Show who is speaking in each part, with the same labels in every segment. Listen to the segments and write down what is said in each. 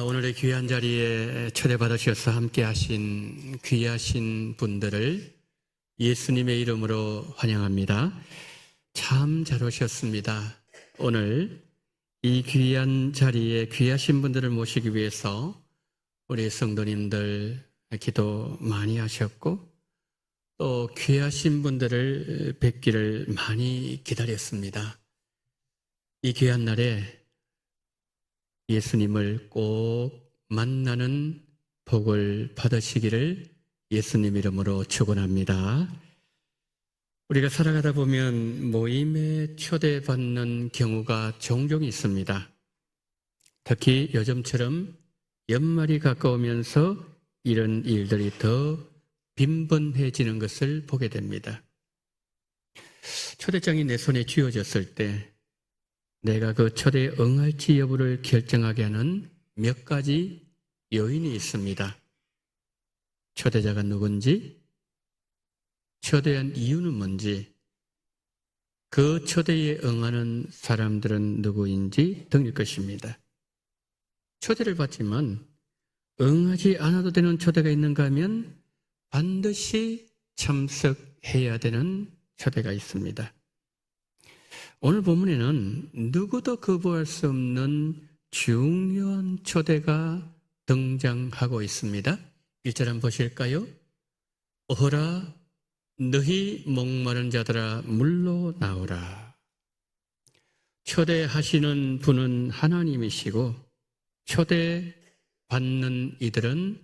Speaker 1: 오늘의 귀한 자리에 초대받으셔서 함께 하신 귀하신 분들을 예수님의 이름으로 환영합니다. 참 잘 오셨습니다. 오늘 이 귀한 자리에 귀하신 분들을 모시기 위해서 우리 성도님들 기도 많이 하셨고 또 귀하신 분들을 뵙기를 많이 기다렸습니다. 이 귀한 날에 예수님을 꼭 만나는 복을 받으시기를 예수님 이름으로 축원합니다. 우리가 살아가다 보면 모임에 초대받는 경우가 종종 있습니다. 특히 요즘처럼 연말이 가까우면서 이런 일들이 더 빈번해지는 것을 보게 됩니다. 초대장이 내 손에 쥐어졌을 때 내가 그 초대에 응할지 여부를 결정하게 하는 몇 가지 요인이 있습니다. 초대자가 누군지, 초대한 이유는 뭔지, 그 초대에 응하는 사람들은 누구인지 등일 것입니다. 초대를 받지만 응하지 않아도 되는 초대가 있는가 하면 반드시 참석해야 되는 초대가 있습니다. 오늘 본문에는 누구도 거부할 수 없는 중요한 초대가 등장하고 있습니다. 1절 한번 보실까요? 오호라 너희 목마른 자들아 물로 나오라. 초대하시는 분은 하나님이시고 초대받는 이들은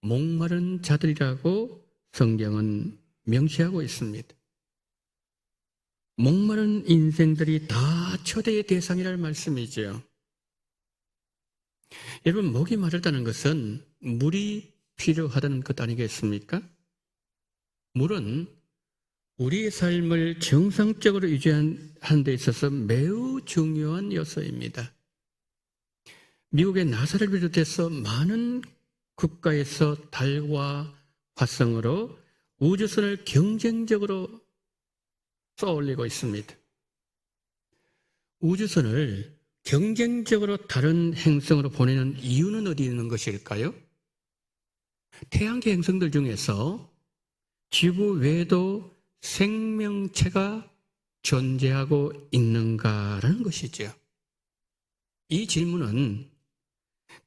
Speaker 1: 목마른 자들이라고 성경은 명시하고 있습니다. 목마른 인생들이 다 초대의 대상이라는 말씀이죠. 여러분, 목이 마르다는 것은 물이 필요하다는 것 아니겠습니까? 물은 우리의 삶을 정상적으로 유지하는 데 있어서 매우 중요한 요소입니다. 미국의 나사를 비롯해서 많은 국가에서 달과 화성으로 우주선을 경쟁적으로 쏘아올리고 있습니다. 우주선을 경쟁적으로 다른 행성으로 보내는 이유는 어디 있는 것일까요? 태양계 행성들 중에서 지구 외에도 생명체가 존재하고 있는가라는 것이죠. 이 질문은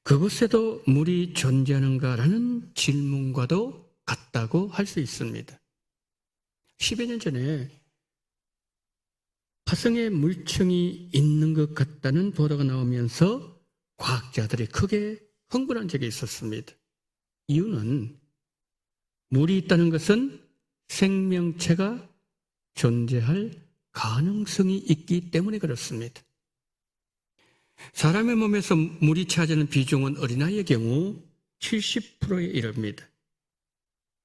Speaker 1: 그곳에도 물이 존재하는가라는 질문과도 같다고 할 수 있습니다. 10여 년 전에 화성에 물층이 있는 것 같다는 보도가 나오면서 과학자들이 크게 흥분한 적이 있었습니다. 이유는 물이 있다는 것은 생명체가 존재할 가능성이 있기 때문에 그렇습니다. 사람의 몸에서 물이 차지하는 비중은 어린아이의 경우 70%에 이릅니다.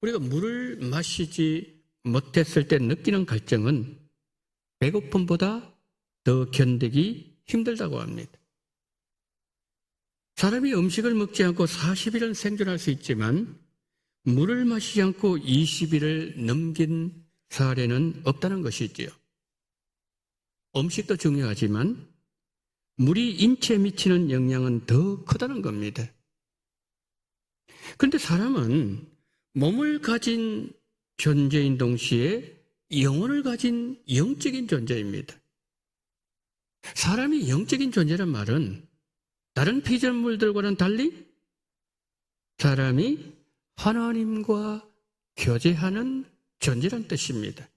Speaker 1: 우리가 물을 마시지 못했을 때 느끼는 갈증은 배고픔보다 더 견디기 힘들다고 합니다. 사람이 음식을 먹지 않고 40일은 생존할 수 있지만 물을 마시지 않고 20일을 넘긴 사례는 없다는 것이지요. 음식도 중요하지만 물이 인체에 미치는 영향은 더 크다는 겁니다. 그런데 사람은 몸을 가진 존재인 동시에 영혼을 가진 영적인 존재입니다. 사람이 영적인 존재란 말은 다른 피조물들과는 달리 사람이 하나님과 교제하는 존재란 뜻입니다.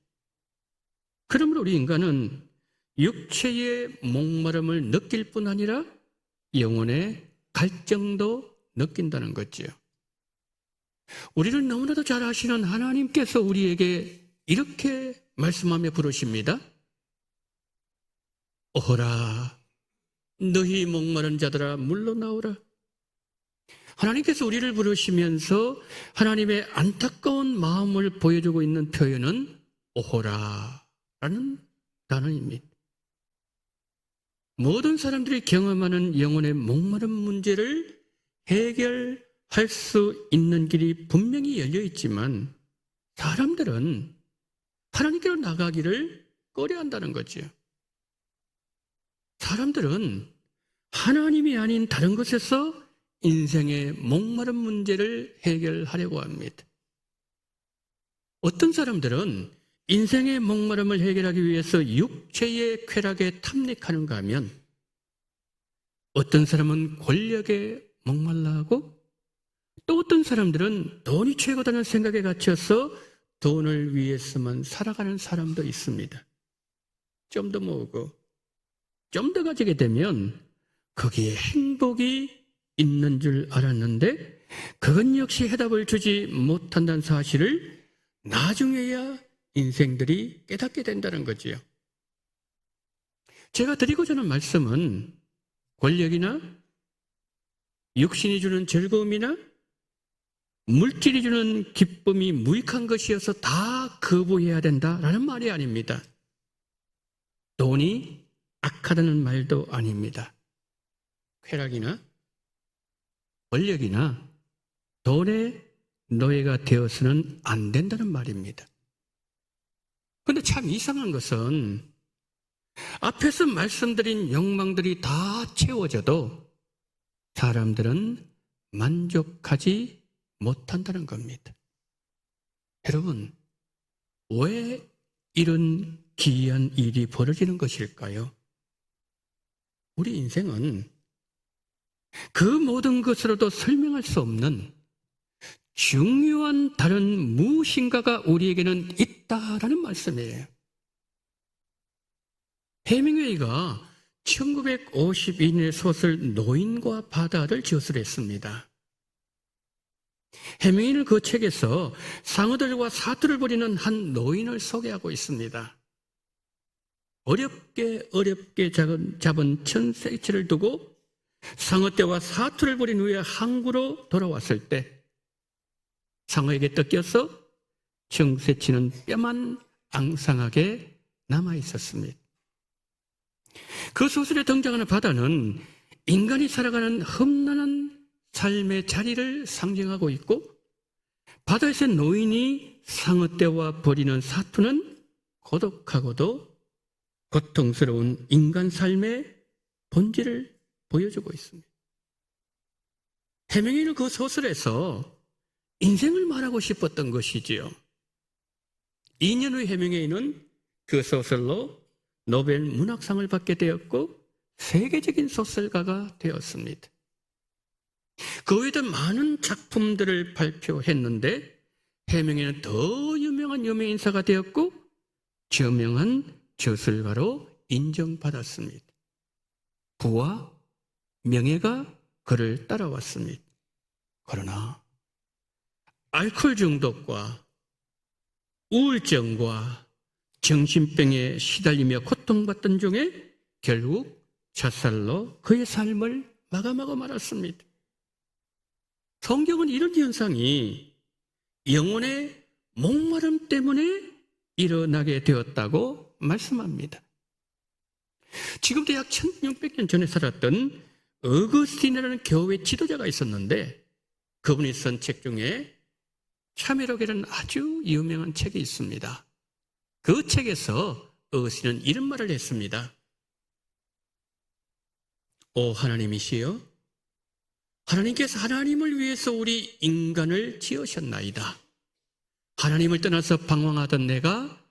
Speaker 1: 그러므로 우리 인간은 육체의 목마름을 느낄 뿐 아니라 영혼의 갈증도 느낀다는 거지요. 우리를 너무나도 잘 아시는 하나님께서 우리에게 이렇게 말씀하며 부르십니다. 오호라 너희 목마른 자들아 물로 나오라. 하나님께서 우리를 부르시면서 하나님의 안타까운 마음을 보여주고 있는 표현은 오호라라는 단어입니다. 모든 사람들이 경험하는 영혼의 목마른 문제를 해결할 수 있는 길이 분명히 열려 있지만 사람들은 하나님께로 나가기를 꺼려한다는 거지요. 사람들은 하나님이 아닌 다른 것에서 인생의 목마른 문제를 해결하려고 합니다. 어떤 사람들은 인생의 목마름을 해결하기 위해서 육체의 쾌락에 탐닉하는가 하면 어떤 사람은 권력에 목말라하고 또 어떤 사람들은 돈이 최고다는 생각에 갇혀서 돈을 위해서만 살아가는 사람도 있습니다. 좀 더 모으고 좀 더 가지게 되면 거기에 행복이 있는 줄 알았는데 그건 역시 해답을 주지 못한다는 사실을 나중에야 인생들이 깨닫게 된다는 거지요. 제가 드리고자 하는 말씀은 권력이나 육신이 주는 즐거움이나 물질이 주는 기쁨이 무익한 것이어서 다 거부해야 된다라는 말이 아닙니다. 돈이 악하다는 말도 아닙니다. 쾌락이나 권력이나 돈의 노예가 되어서는 안 된다는 말입니다. 그런데 참 이상한 것은 앞에서 말씀드린 욕망들이 다 채워져도 사람들은 만족하지 못한다는 겁니다. 여러분, 왜 이런 기이한 일이 벌어지는 것일까요? 우리 인생은 그 모든 것으로도 설명할 수 없는 중요한 다른 무엇인가가 우리에게는 있다라는 말씀이에요. 해밍웨이가 1952년의 소설 노인과 바다를 저술을 했습니다. 해밍웨이는 그 책에서 상어들과 사투를 벌이는 한 노인을 소개하고 있습니다. 어렵게 잡은 1000세이치를 두고 상어떼와 사투를 벌인 후에 항구로 돌아왔을 때 상어에게 뜯겨서 청새치는 뼈만 앙상하게 남아있었습니다. 그 소설에 등장하는 바다는 인간이 살아가는 험난한 삶의 자리를 상징하고 있고 바다에서 노인이 상어떼와 벌이는 사투는 고독하고도 고통스러운 인간 삶의 본질을 보여주고 있습니다. 해밍웨이는 그 소설에서 인생을 말하고 싶었던 것이지요. 2년 후 해밍웨이는 그 소설로 노벨 문학상을 받게 되었고 세계적인 소설가가 되었습니다. 그 외에도 많은 작품들을 발표했는데 해밍웨이는 더 유명한 유명인사가 되었고 저명한 저술가로 인정받았습니다. 부와 명예가 그를 따라왔습니다. 그러나 알코올 중독과 우울증과 정신병에 시달리며 고통받던 중에 결국 자살로 그의 삶을 마감하고 말았습니다. 성경은 이런 현상이 영혼의 목마름 때문에 일어나게 되었다고 말씀합니다. 지금도 약 1600년 전에 살았던 어거스틴이라는 교회 지도자가 있었는데 그분이 쓴 책 중에 참회록이라는 아주 유명한 책이 있습니다. 그 책에서 어거스틴은 이런 말을 했습니다. 오 하나님이시여, 하나님께서 하나님을 위해서 우리 인간을 지으셨나이다. 하나님을 떠나서 방황하던 내가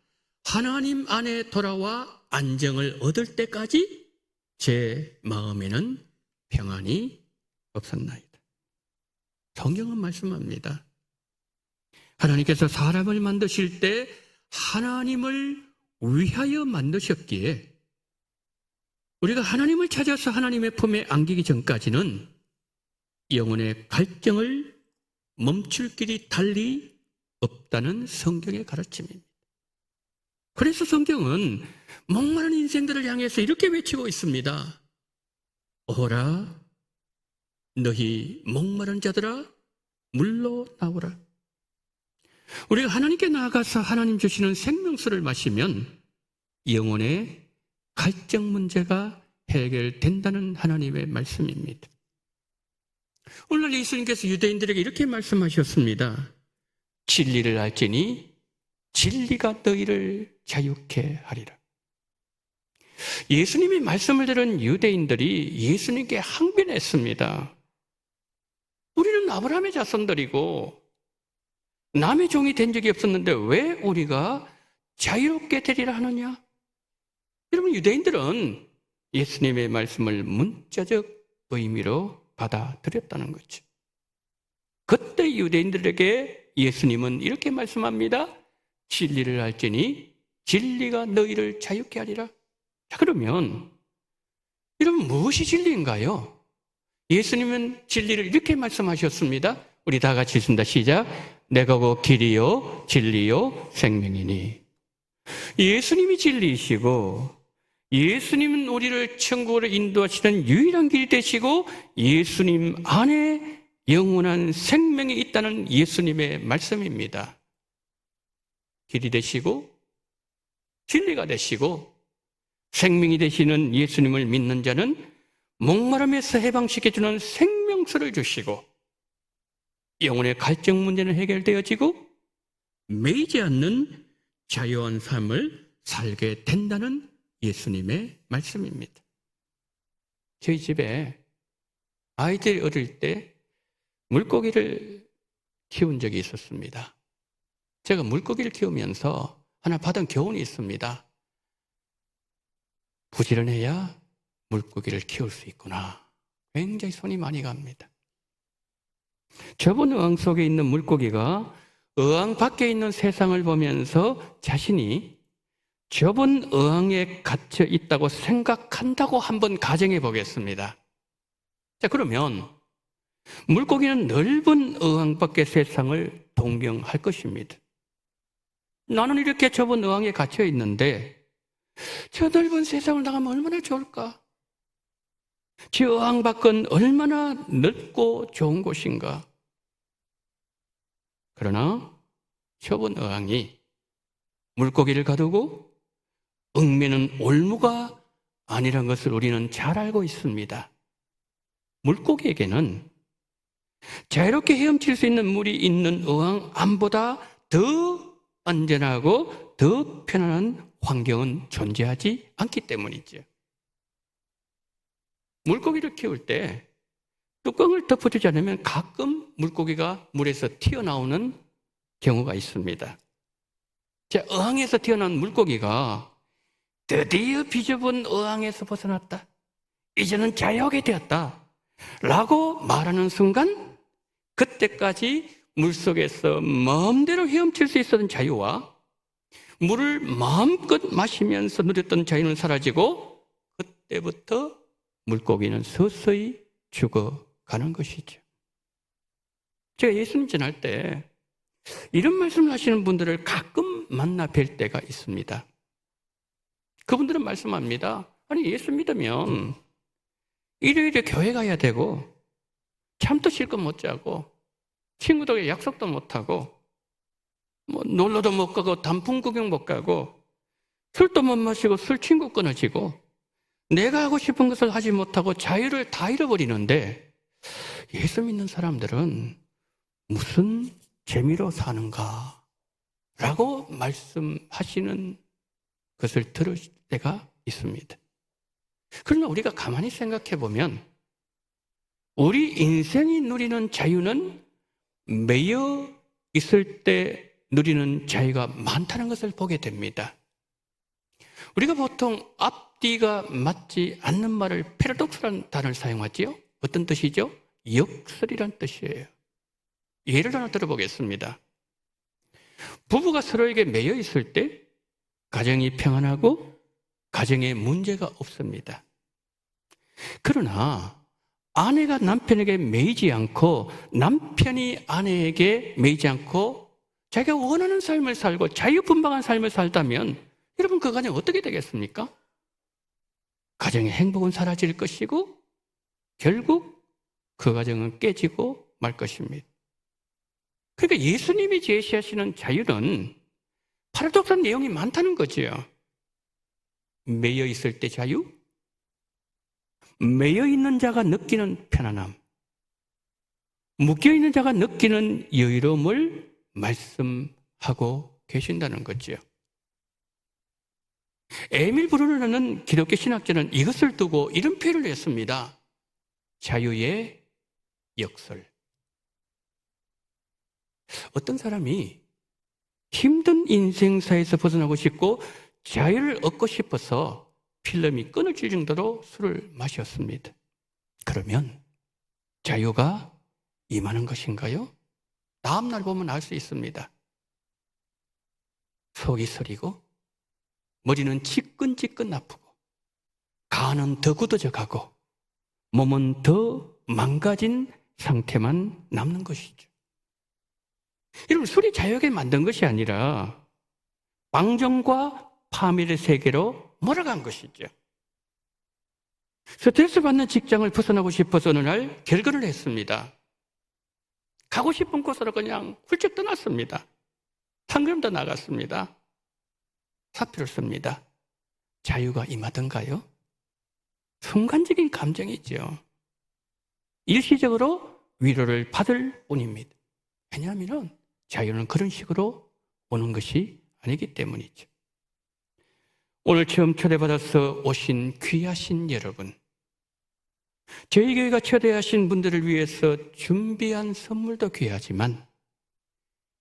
Speaker 1: 하나님 안에 돌아와 안정을 얻을 때까지 제 마음에는 평안이 없었나이다. 성경은 말씀합니다. 하나님께서 사람을 만드실 때 하나님을 위하여 만드셨기에 우리가 하나님을 찾아서 하나님의 품에 안기기 전까지는 영혼의 갈증을 멈출 길이 달리 없다는 성경의 가르침입니다. 그래서 성경은 목마른 인생들을 향해서 이렇게 외치고 있습니다. 오라, 너희 목마른 자들아, 물로 나오라. 우리가 하나님께 나아가서 하나님 주시는 생명수를 마시면 영혼의 갈증 문제가 해결된다는 하나님의 말씀입니다. 오늘날 예수님께서 유대인들에게 이렇게 말씀하셨습니다. 진리를 알지니 진리가 너희를 자유케 하리라. 예수님이 말씀을 들은 유대인들이 예수님께 항변했습니다. 아브라함의 자손들이고 남의 종이 된 적이 없었는데 왜 우리가 자유롭게 되리라 하느냐? 여러분, 유대인들은 예수님의 말씀을 문자적 의미로 받아들였다는 거죠. 그때 유대인들에게 예수님은 이렇게 말씀합니다. 진리를 알지니 진리가 너희를 자유케 하리라. 자, 그러면 여러분, 무엇이 진리인가요? 예수님은 진리를 이렇게 말씀하셨습니다. 우리 다 같이 읽습니다. 시작. 내가 곧 길이요 진리요 생명이니. 예수님이 진리이시고 예수님은 우리를 천국으로 인도하시는 유일한 길이 되시고 예수님 안에 영원한 생명이 있다는 예수님의 말씀입니다. 길이 되시고 진리가 되시고 생명이 되시는 예수님을 믿는 자는 목마름에서 해방시켜주는 생명수를 주시고 영혼의 갈증 문제는 해결되어지고 매이지 않는 자유한 삶을 살게 된다는 예수님의 말씀입니다. 저희 집에 아이들이 어릴 때 물고기를 키운 적이 있었습니다. 제가 물고기를 키우면서 하나 받은 교훈이 있습니다. 부지런해야 물고기를 키울 수 있구나. 굉장히 손이 많이 갑니다. 좁은 어항 속에 있는 물고기가 어항 밖에 있는 세상을 보면서 자신이 좁은 어항에 갇혀 있다고 생각한다고 한번 가정해 보겠습니다. 자, 그러면 물고기는 넓은 어항 밖의 세상을 동경할 것입니다. 나는 이렇게 좁은 어항에 갇혀 있는데 저 넓은 세상을 나가면 얼마나 좋을까? 저 어항 밖은 얼마나 넓고 좋은 곳인가? 그러나 좁은 어항이 물고기를 가두고 얽매는 올무가 아니란 것을 우리는 잘 알고 있습니다. 물고기에게는 자유롭게 헤엄칠 수 있는 물이 있는 어항 안보다 더 안전하고 더 편안한 환경은 존재하지 않기 때문이죠. 물고기를 키울 때 뚜껑을 덮어주지 않으면 가끔 물고기가 물에서 튀어나오는 경우가 있습니다. 자, 어항에서 튀어나온 물고기가 드디어 비좁은 어항에서 벗어났다. 이제는 자유하게 되었다. 라고 말하는 순간 그때까지 물속에서 마음대로 헤엄칠 수 있었던 자유와 물을 마음껏 마시면서 누렸던 자유는 사라지고 그때부터 물고기는 서서히 죽어가는 것이죠. 제가 예수님 전할 때 이런 말씀을 하시는 분들을 가끔 만나 뵐 때가 있습니다. 그분들은 말씀합니다. 아니, 예수 믿으면 일요일에 교회 가야 되고 잠도 실컷 못 자고 친구들에게 약속도 못 하고 뭐 놀러도 못 가고 단풍 구경 못 가고 술도 못 마시고 술 친구 끊어지고 내가 하고 싶은 것을 하지 못하고 자유를 다 잃어버리는데 예수 믿는 사람들은 무슨 재미로 사는가? 라고 말씀하시는 것을 들을 때가 있습니다. 그러나 우리가 가만히 생각해 보면 우리 인생이 누리는 자유는 매여 있을 때 누리는 자유가 많다는 것을 보게 됩니다. 우리가 보통 앞뒤가 맞지 않는 말을 패러독스라는 단어를 사용하지요. 어떤 뜻이죠? 역설이란 뜻이에요. 예를 하나 들어보겠습니다. 부부가 서로에게 매여 있을 때 가정이 평안하고 가정에 문제가 없습니다. 그러나 아내가 남편에게 매이지 않고 남편이 아내에게 매이지 않고 자기가 원하는 삶을 살고 자유분방한 삶을 살다면 여러분 그 가정 어떻게 되겠습니까? 가정의 행복은 사라질 것이고 결국 그 가정은 깨지고 말 것입니다. 그러니까 예수님이 제시하시는 자유는 파라독스한 내용이 많다는 거죠. 매여 있을 때 자유, 매여 있는 자가 느끼는 편안함, 묶여 있는 자가 느끼는 여유로움을 말씀하고 계신다는 거죠. 에밀 브루너라는 기독교 신학자는 이것을 두고 이런 표현을 했습니다. 자유의 역설. 어떤 사람이 힘든 인생사에서 벗어나고 싶고 자유를 얻고 싶어서 필름이 끊어질 정도로 술을 마셨습니다. 그러면 자유가 임하는 것인가요? 다음날 보면 알 수 있습니다. 속이 서리고 머리는 지끈지끈 아프고 간은 더 굳어져 가고 몸은 더 망가진 상태만 남는 것이죠. 여러분, 술이 자유하게 만든 것이 아니라 방정과 파멸의 세계로 몰아간 것이죠. 스트레스 받는 직장을 벗어나고 싶어서 어느 날 결근을 했습니다. 가고 싶은 곳으로 그냥 훌쩍 떠났습니다. 탕금도 나갔습니다. 사표를 씁니다. 자유가 임하던가요? 순간적인 감정이죠. 일시적으로 위로를 받을 뿐입니다. 왜냐하면 자유는 그런 식으로 오는 것이 아니기 때문이죠. 오늘 처음 초대받아서 오신 귀하신 여러분, 저희 교회가 초대하신 분들을 위해서 준비한 선물도 귀하지만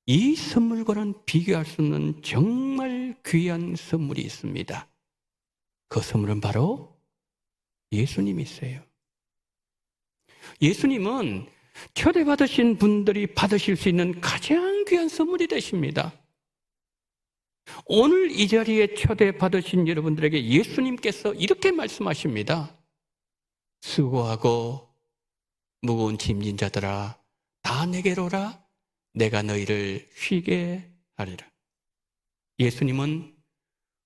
Speaker 1: 이 선물과는 비교할 수 없는 정말 귀한 선물이 있습니다. 그 선물은 바로 예수님이세요. 예수님은 초대받으신 분들이 받으실 수 있는 가장 귀한 선물이 되십니다. 오늘 이 자리에 초대받으신 여러분들에게 예수님께서 이렇게 말씀하십니다. 수고하고 무거운 짐진 자들아, 다 내게로 오라. 내가 너희를 쉬게 하리라. 예수님은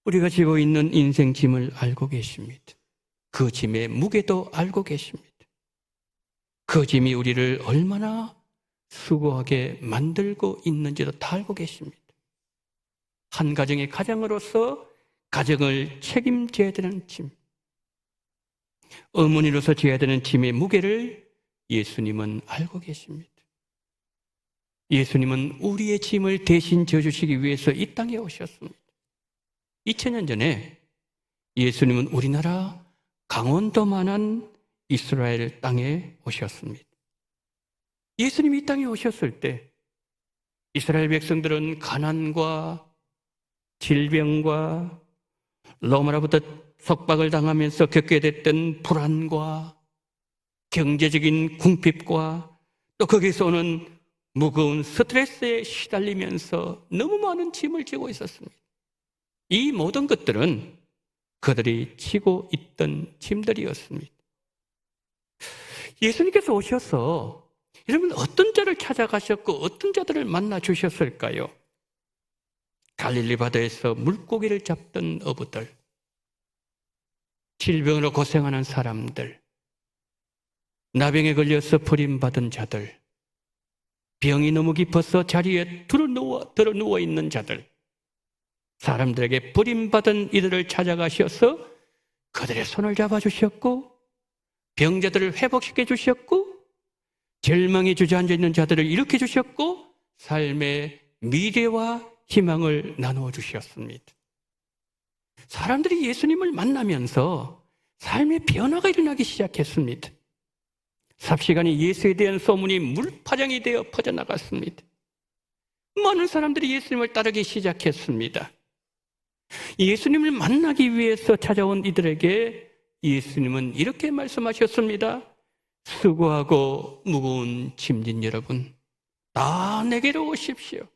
Speaker 1: 우리가 지고 있는 인생 짐을 알고 계십니다. 그 짐의 무게도 알고 계십니다. 그 짐이 우리를 얼마나 수고하게 만들고 있는지도 다 알고 계십니다. 한 가정의 가장으로서 가정을 책임져야 되는 짐, 어머니로서 져야 되는 짐의 무게를 예수님은 알고 계십니다. 예수님은 우리의 짐을 대신 져주시기 위해서 이 땅에 오셨습니다. 2000년 전에 예수님은 우리나라 강원도만한 이스라엘 땅에 오셨습니다. 예수님이 이 땅에 오셨을 때 이스라엘 백성들은 가난과 질병과 로마로부터 속박을 당하면서 겪게 됐던 불안과 경제적인 궁핍과 또 거기서 오는 무거운 스트레스에 시달리면서 너무 많은 짐을 지고 있었습니다. 이 모든 것들은 그들이 지고 있던 짐들이었습니다. 예수님께서 오셔서 여러분 어떤 자를 찾아가셨고 어떤 자들을 만나 주셨을까요? 갈릴리 바다에서 물고기를 잡던 어부들, 질병으로 고생하는 사람들, 나병에 걸려서 버림받은 자들, 병이 너무 깊어서 자리에 들어 누워 있는 자들, 사람들에게 버림받은 이들을 찾아가셔서 그들의 손을 잡아주셨고 병자들을 회복시켜 주셨고 절망에 주저앉아 있는 자들을 일으켜 주셨고 삶의 미래와 희망을 나누어 주셨습니다. 사람들이 예수님을 만나면서 삶의 변화가 일어나기 시작했습니다. 삽시간에 예수에 대한 소문이 물파장이 되어 퍼져나갔습니다. 많은 사람들이 예수님을 따르기 시작했습니다. 예수님을 만나기 위해서 찾아온 이들에게 예수님은 이렇게 말씀하셨습니다. 수고하고 무거운 짐진 여러분, 다 내게로 오십시오.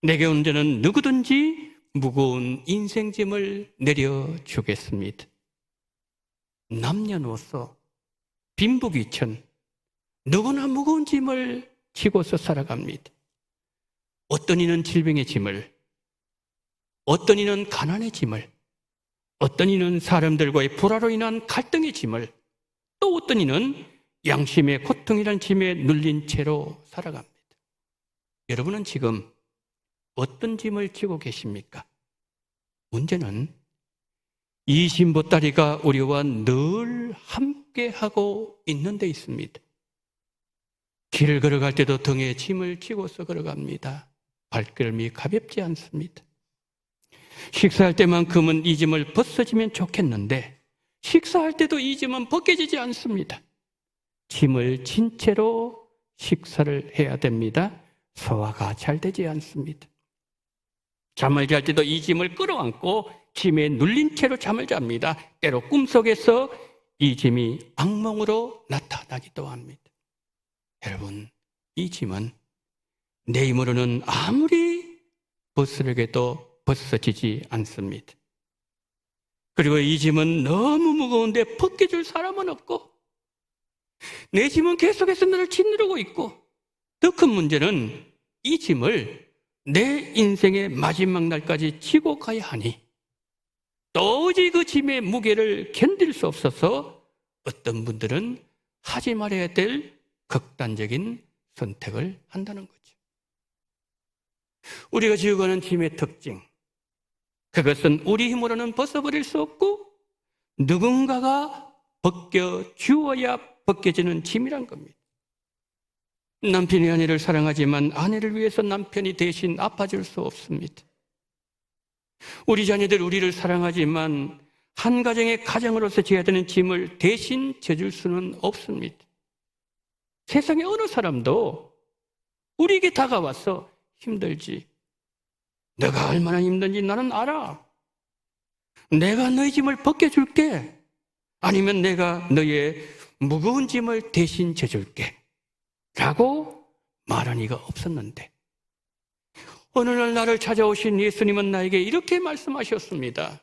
Speaker 1: 내게 온 자는 누구든지 무거운 인생짐을 내려주겠습니다. 남녀노소, 빈부귀천, 누구나 무거운 짐을 지고서 살아갑니다. 어떤 이는 질병의 짐을, 어떤 이는 가난의 짐을, 어떤 이는 사람들과의 불화로 인한 갈등의 짐을, 또 어떤 이는 양심의 고통이라는 짐에 눌린 채로 살아갑니다. 여러분은 지금 어떤 짐을 지고 계십니까? 문제는 이 짐 보따리가 우리와 늘 함께하고 있는 데 있습니다. 길을 걸어갈 때도 등에 짐을 지고서 걸어갑니다. 발걸음이 가볍지 않습니다. 식사할 때만큼은 이 짐을 벗어지면 좋겠는데 식사할 때도 이 짐은 벗겨지지 않습니다. 짐을 진 채로 식사를 해야 됩니다. 소화가 잘 되지 않습니다. 잠을 잘 때도 이 짐을 끌어안고 짐에 눌린 채로 잠을 잡니다. 때로 꿈속에서 이 짐이 악몽으로 나타나기도 합니다. 여러분, 이 짐은 내 힘으로는 아무리 벗으려도 벗어지지 않습니다. 그리고 이 짐은 너무 무거운데 벗겨줄 사람은 없고, 내 짐은 계속해서 나를 짓누르고 있고, 더 큰 문제는 이 짐을 내 인생의 마지막 날까지 지고 가야 하니 도저히 그 짐의 무게를 견딜 수 없어서 어떤 분들은 하지 말아야 될 극단적인 선택을 한다는 거죠. 우리가 지고 가는 짐의 특징, 그것은 우리 힘으로는 벗어버릴 수 없고 누군가가 벗겨주어야 벗겨지는 짐이란 겁니다. 남편이 아내를 사랑하지만 아내를 위해서 남편이 대신 아파줄 수 없습니다. 우리 자녀들 우리를 사랑하지만 한 가정의 가장으로서 져야 되는 짐을 대신 져줄 수는 없습니다. 세상의 어느 사람도 우리에게 다가와서 힘들지, 너가 얼마나 힘든지 나는 알아, 내가 너의 짐을 벗겨줄게, 아니면 내가 너의 무거운 짐을 대신 져줄게 라고 말한 이가 없었는데, 어느 날 나를 찾아오신 예수님은 나에게 이렇게 말씀하셨습니다.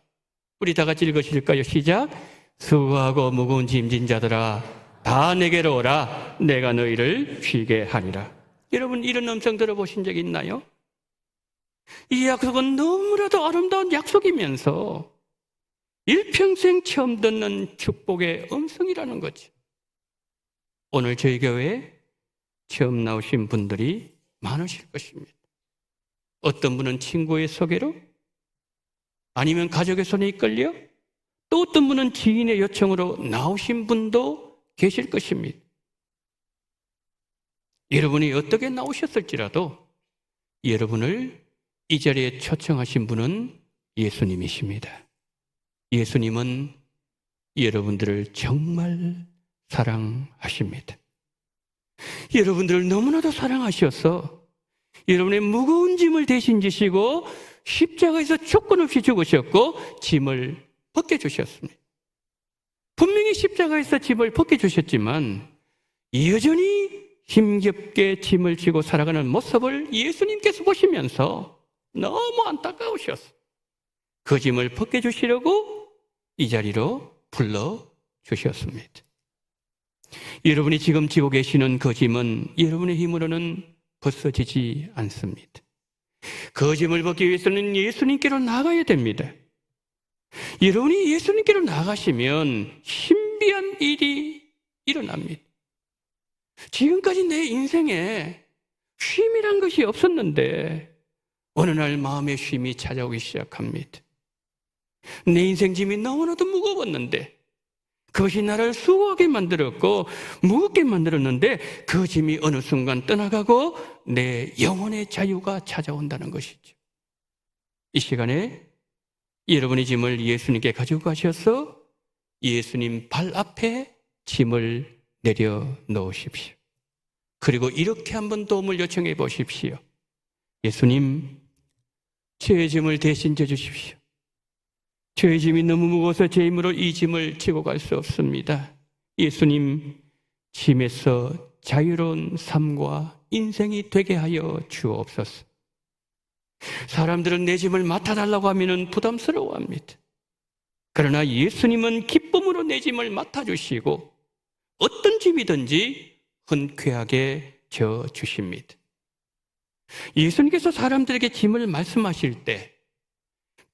Speaker 1: 우리 다 같이 읽으실까요? 시작. 수고하고 무거운 짐진 자들아 다 내게로 오라, 내가 너희를 쉬게 하리라. 여러분, 이런 음성 들어보신 적 있나요? 이 약속은 너무나도 아름다운 약속이면서 일평생 처음 듣는 축복의 음성이라는 거죠. 오늘 저희 교회에 처음 나오신 분들이 많으실 것입니다. 어떤 분은 친구의 소개로, 아니면 가족의 손에 이끌려, 또 어떤 분은 지인의 요청으로 나오신 분도 계실 것입니다. 여러분이 어떻게 나오셨을지라도 여러분을 이 자리에 초청하신 분은 예수님이십니다. 예수님은 여러분들을 정말 사랑하십니다. 여러분들을 너무나도 사랑하셔서 여러분의 무거운 짐을 대신 지시고 십자가에서 조건 없이 죽으셨고 짐을 벗겨주셨습니다. 분명히 십자가에서 짐을 벗겨주셨지만 여전히 힘겹게 짐을 지고 살아가는 모습을 예수님께서 보시면서 너무 안타까우셨어요. 그 짐을 벗겨주시려고 이 자리로 불러주셨습니다. 여러분이 지금 지고 계시는 그 짐은 여러분의 힘으로는 벗어지지 않습니다. 그 짐을 벗기 위해서는 예수님께로 나가야 됩니다. 여러분이 예수님께로 나가시면 신비한 일이 일어납니다. 지금까지 내 인생에 쉼이란 것이 없었는데 어느 날 마음의 쉼이 찾아오기 시작합니다. 내 인생 짐이 너무나도 무거웠는데 그것이 나를 수고하게 만들었고 무겁게 만들었는데 그 짐이 어느 순간 떠나가고 내 영혼의 자유가 찾아온다는 것이죠. 이 시간에 여러분의 짐을 예수님께 가지고 가셔서 예수님 발 앞에 짐을 내려놓으십시오. 그리고 이렇게 한번 도움을 요청해 보십시오. 예수님, 제 짐을 대신 져주십시오. 저의 짐이 너무 무거워서 제 힘으로 이 짐을 지고 갈 수 없습니다. 예수님, 짐에서 자유로운 삶과 인생이 되게 하여 주옵소서. 사람들은 내 짐을 맡아달라고 하면 부담스러워합니다. 그러나 예수님은 기쁨으로 내 짐을 맡아주시고 어떤 짐이든지 흔쾌하게 져주십니다. 예수님께서 사람들에게 짐을 말씀하실 때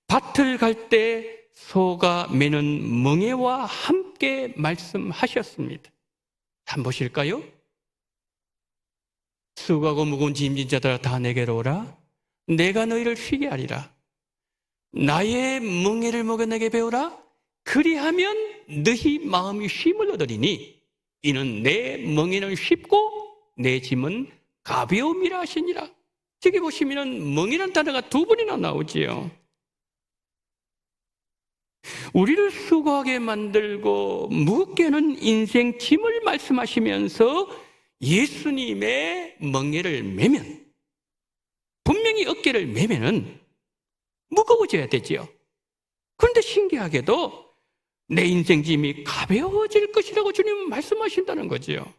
Speaker 1: 밭을 갈 때 소가 매는 멍에와 함께 말씀하셨습니다. 한번 보실까요? 수고하고 무거운 짐진 자들아 다 내게로 오라, 내가 너희를 쉬게 하리라. 나의 멍에를 먹어 내게 배우라. 그리하면 너희 마음이 쉼을 얻으리니 이는 내 멍에는 쉽고 내 짐은 가벼움이라 하시니라. 저기 보시면 멍이라는 단어가 두 번이나 나오지요. 우리를 수고하게 만들고 무겁게 하는 인생 짐을 말씀하시면서 예수님의 멍에를 매면 분명히 어깨를 매면은 무거워져야 되지요. 그런데 신기하게도 내 인생 짐이 가벼워질 것이라고 주님은 말씀하신다는 거지요.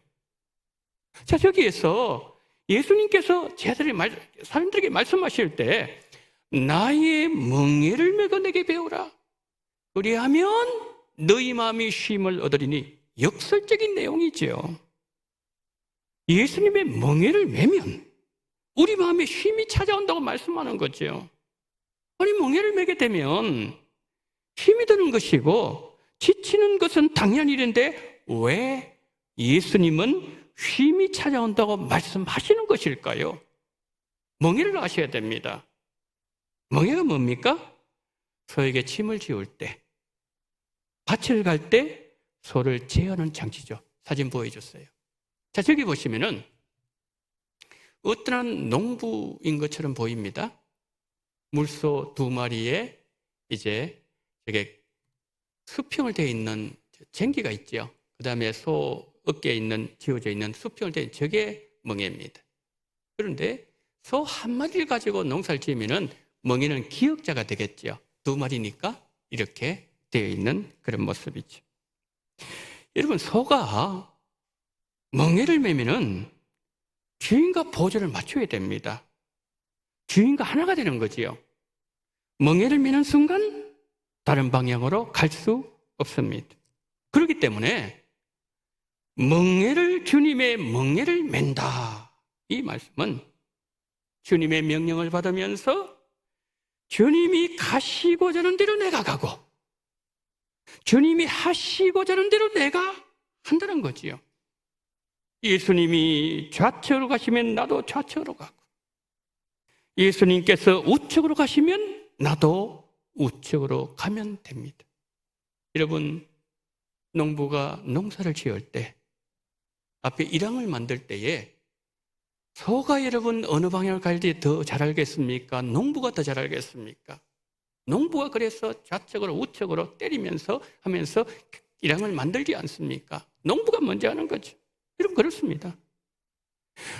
Speaker 1: 자, 저기에서 예수님께서 사람들에게 말씀하실 때 나의 멍에를 메고 내게 배우라. 그리하면 너희 마음이 쉼을 얻으리니 역설적인 내용이지요. 예수님의 멍에를 메면 우리 마음에 쉼이 찾아온다고 말씀하는 거죠. 아니, 멍에를 메게 되면 힘이 드는 것이고 지치는 것은 당연히 일인데 왜 예수님은 쉼이 찾아온다고 말씀하시는 것일까요? 멍에를 아셔야 됩니다. 멍에가 뭡니까? 소에게 침을 지울 때, 밭을 갈 때 소를 제어하는 장치죠. 사진 보여줬어요. 자, 저기 보시면은 어떠한 농부인 것처럼 보입니다. 물소 2마리에 이제 저게 수평을 되어 있는 쟁기가 있죠. 그 다음에 소 어깨에 지어져 있는 수평을 되어 있는 저게 멍에입니다. 그런데 소 1마리를 가지고 농사를 지으면은 멍에는 기역자가 되겠죠. 2마리니까 이렇게 되어 있는 그런 모습이죠. 여러분, 소가 멍에를 매면은 주인과 보조를 맞춰야 됩니다. 주인과 하나가 되는 거지요. 멍에를 매는 순간 다른 방향으로 갈 수 없습니다. 그렇기 때문에 주님의 멍에를 맨다. 이 말씀은 주님의 명령을 받으면서 주님이 가시고자 하는 대로 내가 가고 주님이 하시고자 하는 대로 내가 한다는 거지요. 예수님이 좌측으로 가시면 나도 좌측으로 가고 예수님께서 우측으로 가시면 나도 우측으로 가면 됩니다. 여러분, 농부가 농사를 지을 때 앞에 일항을 만들 때에 소가 여러분 어느 방향을 갈지 더 잘 알겠습니까? 농부가 더 잘 알겠습니까? 농부가 그래서 좌측으로 우측으로 때리면서 하면서 일항을 만들지 않습니까? 농부가 먼저 하는 거죠. 여러분, 그렇습니다.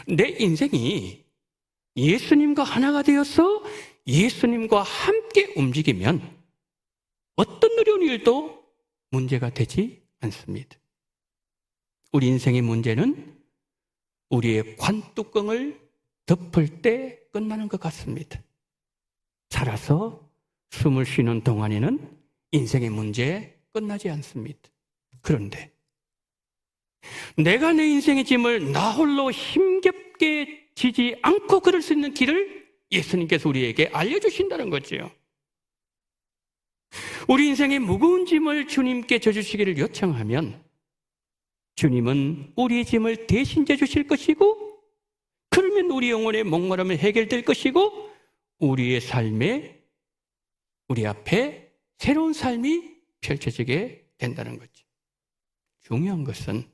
Speaker 1: 내 인생이 예수님과 하나가 되어서 예수님과 함께 움직이면 어떤 어려운 일도 문제가 되지 않습니다. 우리 인생의 문제는 우리의 관뚜껑을 덮을 때 끝나는 것 같습니다. 살아서 숨을 쉬는 동안에는 인생의 문제 끝나지 않습니다. 그런데 내가 내 인생의 짐을 나 홀로 힘겹게 지지 않고 걸을 수 있는 길을 예수님께서 우리에게 알려주신다는 거지요. 우리 인생의 무거운 짐을 주님께 져주시기를 요청하면 주님은 우리의 짐을 대신 져주실 것이고 그러면 우리 영혼의 목마름은 해결될 것이고 우리의 삶에 우리 앞에 새로운 삶이 펼쳐지게 된다는 거죠. 중요한 것은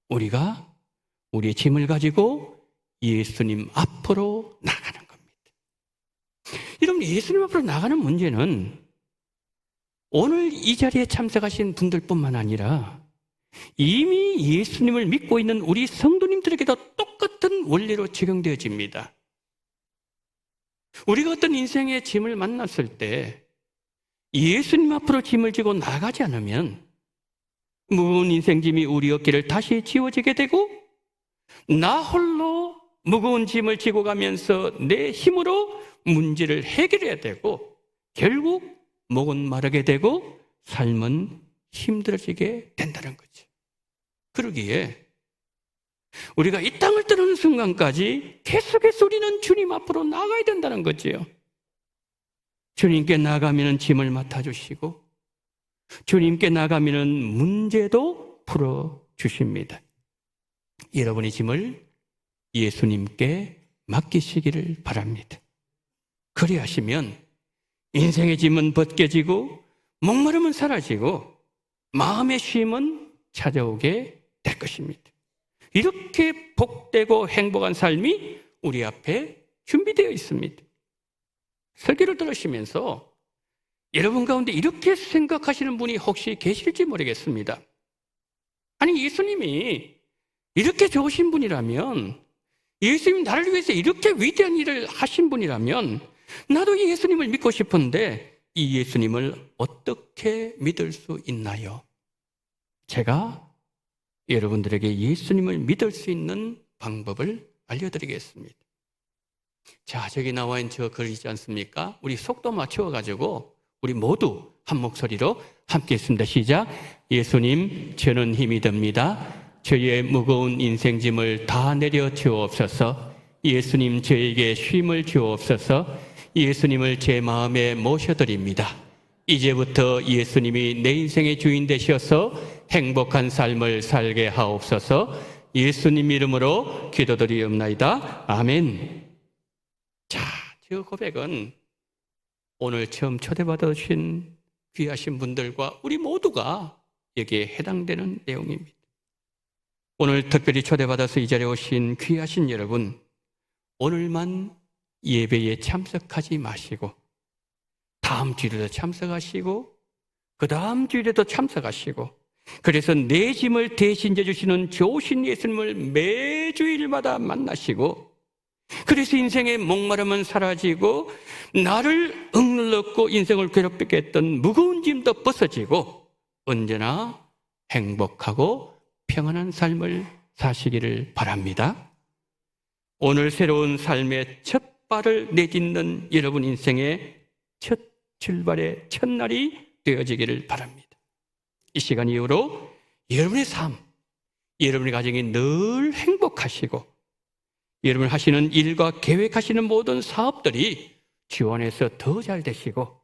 Speaker 1: 우리가 우리의 짐을 가지고 예수님 앞으로 나가는 겁니다. 여러분, 예수님 앞으로 나가는 문제는 오늘 이 자리에 참석하신 분들뿐만 아니라 이미 예수님을 믿고 있는 우리 성도님들에게도 똑같은 원리로 적용되어집니다. 우리가 어떤 인생의 짐을 만났을 때 예수님 앞으로 짐을 지고 나가지 않으면 무거운 인생짐이 우리 어깨를 다시 지워지게 되고 나 홀로 무거운 짐을 지고 가면서 내 힘으로 문제를 해결해야 되고 결국 목은 마르게 되고 삶은 힘들어지게 된다는 거죠. 그러기에 우리가 이 땅을 떠나는 순간까지 계속해서 우리는 주님 앞으로 나가야 된다는 거지요. 주님께 나가면 짐을 맡아주시고 주님께 나가면 문제도 풀어주십니다. 여러분의 짐을 예수님께 맡기시기를 바랍니다. 그리하시면 인생의 짐은 벗겨지고 목마름은 사라지고 마음의 쉼은 찾아오게 될 것입니다. 이렇게 복되고 행복한 삶이 우리 앞에 준비되어 있습니다. 설교를 들으시면서 여러분 가운데 이렇게 생각하시는 분이 혹시 계실지 모르겠습니다. 아니, 예수님이 이렇게 좋으신 분이라면 예수님 나를 위해서 이렇게 위대한 일을 하신 분이라면 나도 이 예수님을 믿고 싶은데 이 예수님을 어떻게 믿을 수 있나요? 제가 여러분들에게 예수님을 믿을 수 있는 방법을 알려드리겠습니다. 자, 저기 나와 있는 저 글이지 않습니까? 우리 속도 맞추어가지고 우리 모두 한 목소리로 함께 했습니다. 시작. 예수님, 저는 힘이 듭니다. 저의 무거운 인생짐을 다 내려 주옵소서. 예수님, 저에게 쉼을 주옵소서. 예수님을 제 마음에 모셔드립니다. 이제부터 예수님이 내 인생의 주인 되셔서 행복한 삶을 살게 하옵소서. 예수님 이름으로 기도드리옵나이다. 아멘. 자, 저 고백은 오늘 처음 초대받으신 귀하신 분들과 우리 모두가 여기에 해당되는 내용입니다. 오늘 특별히 초대받아서 이 자리에 오신 귀하신 여러분, 오늘만 예배에 참석하지 마시고 다음 주일에도 참석하시고 그 다음 주일에도 참석하시고, 그래서 내 짐을 대신 져주시는 좋으신 예수님을 매주일마다 만나시고, 그래서 인생의 목마름은 사라지고 나를 억눌렀고 인생을 괴롭히게 했던 무거운 짐도 벗어지고 언제나 행복하고 평안한 삶을 사시기를 바랍니다. 오늘 새로운 삶의 첫 발을 내딛는 여러분 인생의 첫 출발의 첫날이 되어지기를 바랍니다. 이 시간 이후로 여러분의 삶, 여러분의 가정이 늘 행복하시고 여러분 하시는 일과 계획하시는 모든 사업들이 지원해서 더 잘 되시고,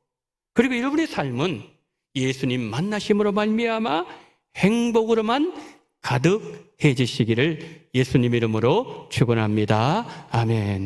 Speaker 1: 그리고 여러분의 삶은 예수님 만나심으로 말미암아 행복으로만 가득해지시기를 예수님 이름으로 축원합니다. 아멘.